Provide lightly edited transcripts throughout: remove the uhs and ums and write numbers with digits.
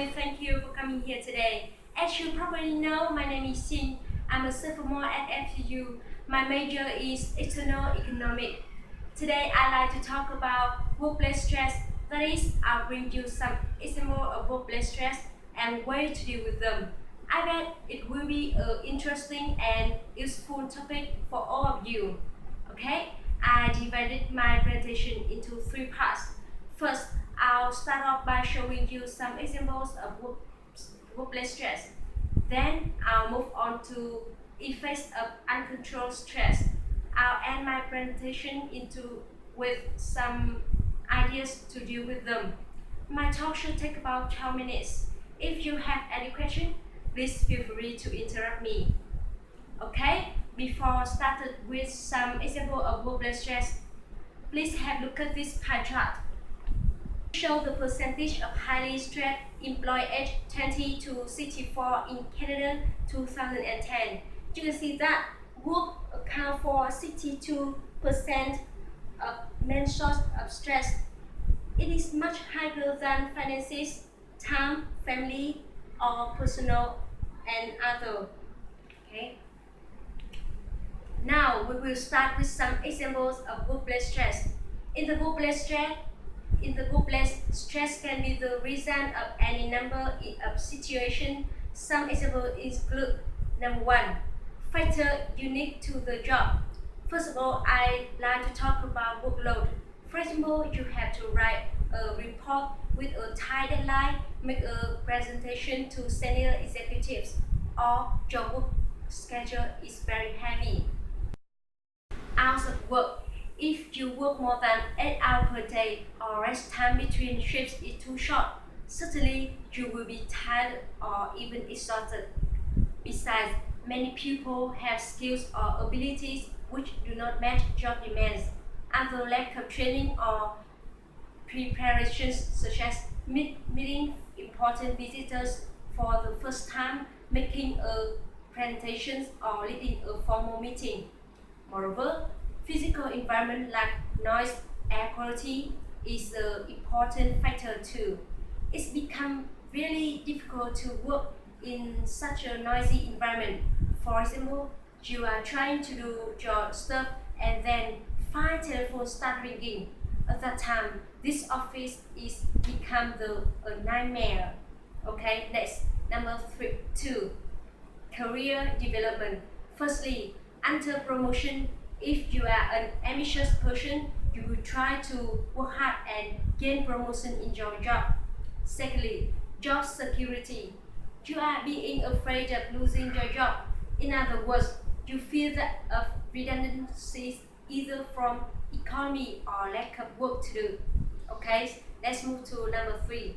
really thank you for coming here today. As you probably know, my name is Chinh. I'm a sophomore at FTU. My major is external economics. Today, I'd like to talk about workplace stress. That is, I'll bring you some examples of workplace stress and ways to deal with them. I bet it will be an interesting and useful topic for all of you. Okay, I divided my presentation into three parts. First, I'll start off by showing you some examples of workplace stress. Then I'll move on to effects of uncontrolled stress. I'll end my presentation with some ideas to deal with them. My talk should take about 12 minutes. If you have any question, please feel free to interrupt me. Okay, before started with some example of workplace stress, please have a look at this pie chart. Show the percentage of highly stressed employee aged 20 to 64 in Canada 2010. You can see that work account for 62% of main source of stress. It is much higher than finances, time, family, or personal and other. Okay. Now we will start with some examples of workplace stress. In the workplace, stress can be the reason of any number of situations. Some examples include: number one, factor unique to the job. First of all, I like to talk about workload. For example, you have to write a report with a tight deadline, make a presentation to senior executives, or your work schedule is very heavy. Hours of work. If you work more than 8 hours per day or rest time between shifts is too short, certainly you will be tired or even exhausted. Besides, many people have skills or abilities which do not match job demands. Other lack of training or preparations, such as meeting important visitors for the first time, making a presentation, or leading a formal meeting. Moreover, physical environment like noise, air quality is an important factor too. It's become really difficult to work in such a noisy environment. For example, you are trying to do your stuff and then find telephone start ringing. At that time, this office is become a nightmare. Okay, next, number two, career development. Firstly, under promotion. If you are an ambitious person, you will try to work hard and gain promotion in your job. Secondly, job security. You are being afraid of losing your job. In other words, you fear that of redundancies either from economy or lack of work to do. Okay, let's move to number three,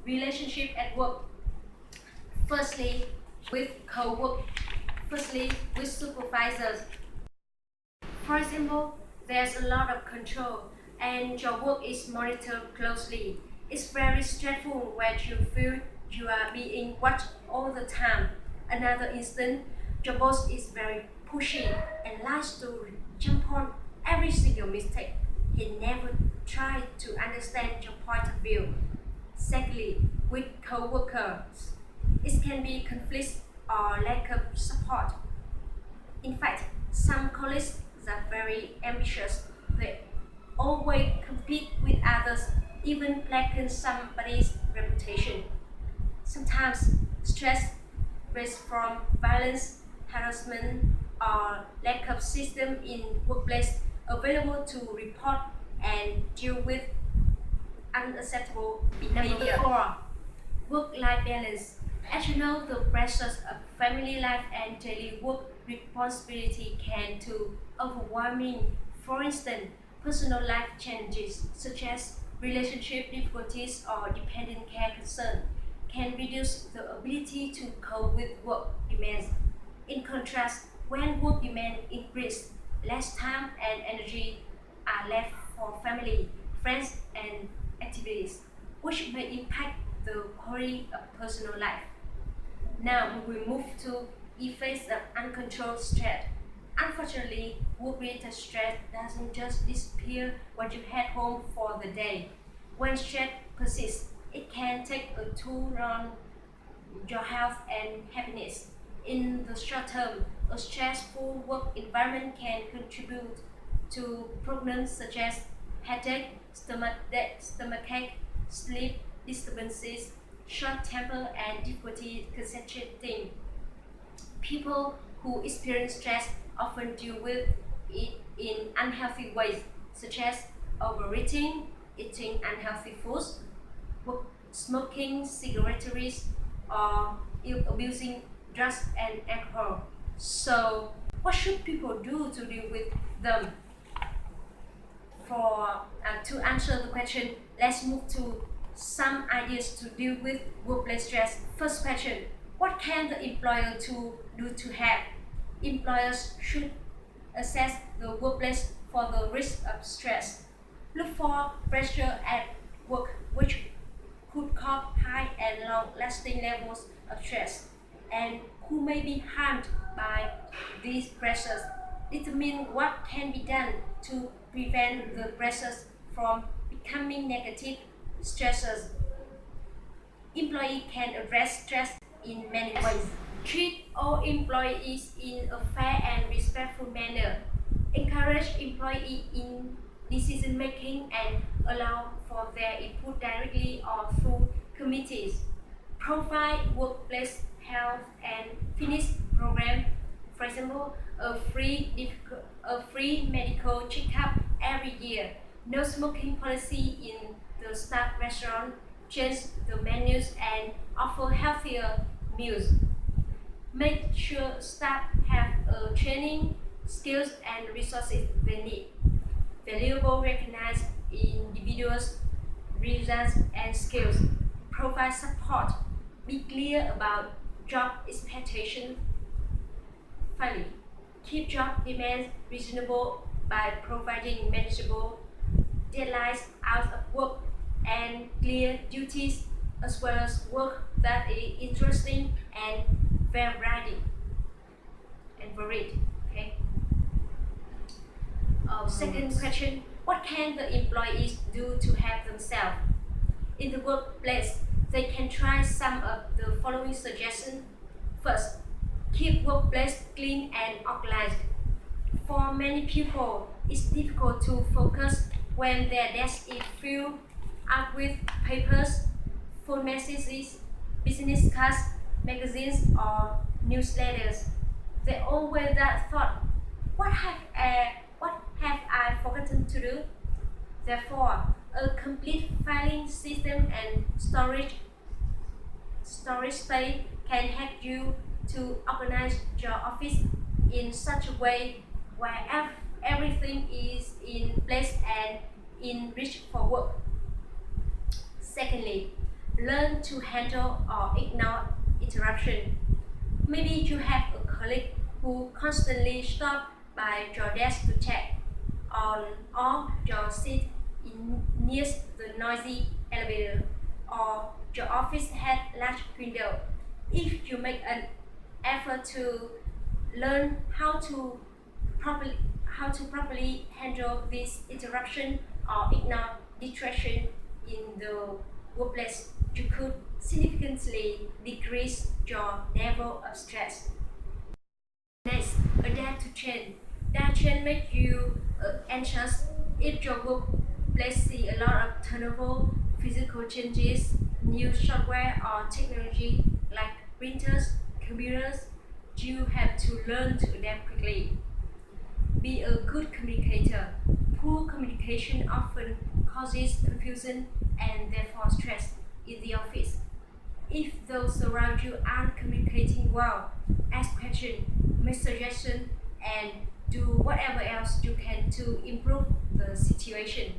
relationship at work. Firstly, with supervisors. For example, there's a lot of control and your work is monitored closely. It's very stressful when you feel you are being watched all the time. Another instance, your boss is very pushy and likes to jump on every single mistake. He never tries to understand your point of view. Secondly, with co-workers, it can be conflict or lack of support. In fact, some colleagues are very ambitious. They always compete with others, even blacken somebody's reputation. Sometimes stress raised from violence, harassment, or lack of system in workplace available to report and deal with unacceptable behavior. Number four, work-life balance. As you know, the pressures of family life and daily work responsibility can too overwhelming. For instance, personal life challenges such as relationship difficulties or dependent care concern can reduce the ability to cope with work demands. In contrast, when work demand increase, less time and energy are left for family, friends, and activities, which may impact the quality of personal life. Now we will move to effects of uncontrolled stress. Unfortunately, work-related stress doesn't just disappear when you head home for the day. When stress persists, It can take a toll on your health and happiness. In the short term, a stressful work environment can contribute to problems such as headache, stomachache, sleep disturbances, short temper, and difficulty concentrating. People who experience stress often deal with it in unhealthy ways, such as overeating, eating unhealthy foods, smoking cigarettes, or abusing drugs and alcohol. So, what should people do to deal with them? To answer the question, let's move to some ideas to deal with workplace stress. First question: what can the employer do to help? Employers should assess the workplace for the risk of stress. Look for pressure at work which could cause high and long-lasting levels of stress, and who may be harmed by these pressures. Determine what can be done to prevent the pressures from becoming negative stressors. Employee can address stress in many ways. Treat all employees in a fair and respectful manner. Encourage employees in decision making and allow for their input directly or through committees. Provide workplace health and fitness program. For example, a free medical checkup every year. No smoking policy in the staff restaurant. Change the menus and offer healthier meals. Make sure staff have training, skills, and resources they need. Valuable recognize individuals' results and skills. Provide support. Be clear about job expectations. Finally, keep job demands reasonable by providing manageable deadlines out of work and clear duties, as well as work that is interesting and varied. Okay. Second question: what can the employees do to help themselves? In the workplace, they can try some of the following suggestions. First, keep workplace clean and organized. For many people, it's difficult to focus when their desk is filled up with papers, phone messages, business cards, magazines, or newsletters. They always that thought, what have I forgotten to do? Therefore, a complete filing system and storage space can help you to organize your office in such a way where everything is in place and in reach for work. Secondly, learn to handle or ignore interruption. Maybe you have a colleague who constantly stops by your desk to check on or your seat near the noisy elevator, or your office had large window. If you make an effort to learn how to properly handle this interruption or ignore distraction in the workplace, you could significantly decrease your level of stress. Next, adapt to change. That change makes you anxious. If your workplace see a lot of turnover, physical changes, new software or technology like printers, computers, you have to learn to adapt quickly. Be a good communicator. Poor communication often causes confusion and therefore stress in the office. If those around you aren't communicating well, ask questions, make suggestions, and do whatever else you can to improve the situation.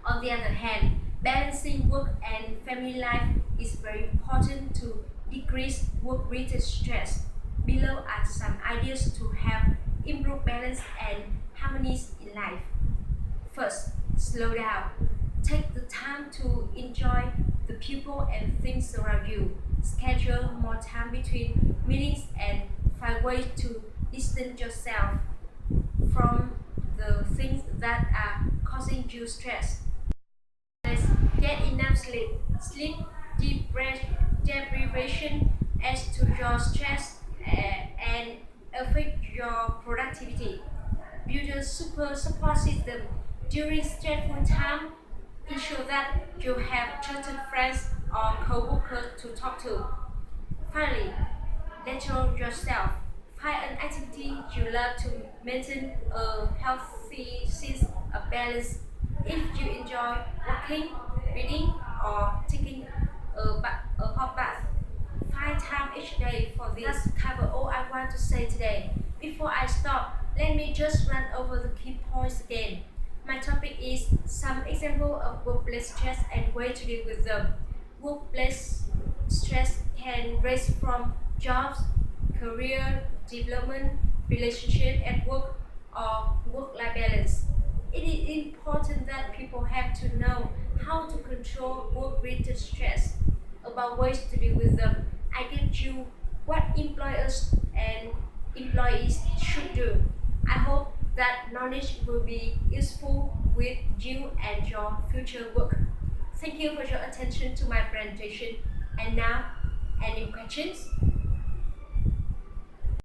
On the other hand, balancing work and family life is very important to decrease work-related stress. Below are some ideas to help improve balance and harmony in life. First, slow down. Take the time to enjoy the people and things around you. Schedule more time between meetings and find ways to distance yourself from the things that are causing you stress. get enough sleep. Sleep deprivation adds to your stress and affect your productivity. Build a super support system during stressful time. Ensure that you have trusted friends or co-workers to talk to. Finally, nurture yourself. Find an activity you love to maintain a healthy sense of balance. If you enjoy walking, reading, or taking a hot bath, find time each day for this. That's cover all I want to say today. Before I stop, let me just run over the key points again. My topic is some example of workplace stress and way to deal with them. Workplace stress can range from jobs, career development, relationship at work, or work-life balance. It is important that people have to know how to control work-related stress, about ways to deal with them. I give you what employers and employees should do. I hope that knowledge will be useful with you and your future work. Thank you for your attention to my presentation. And now, any questions?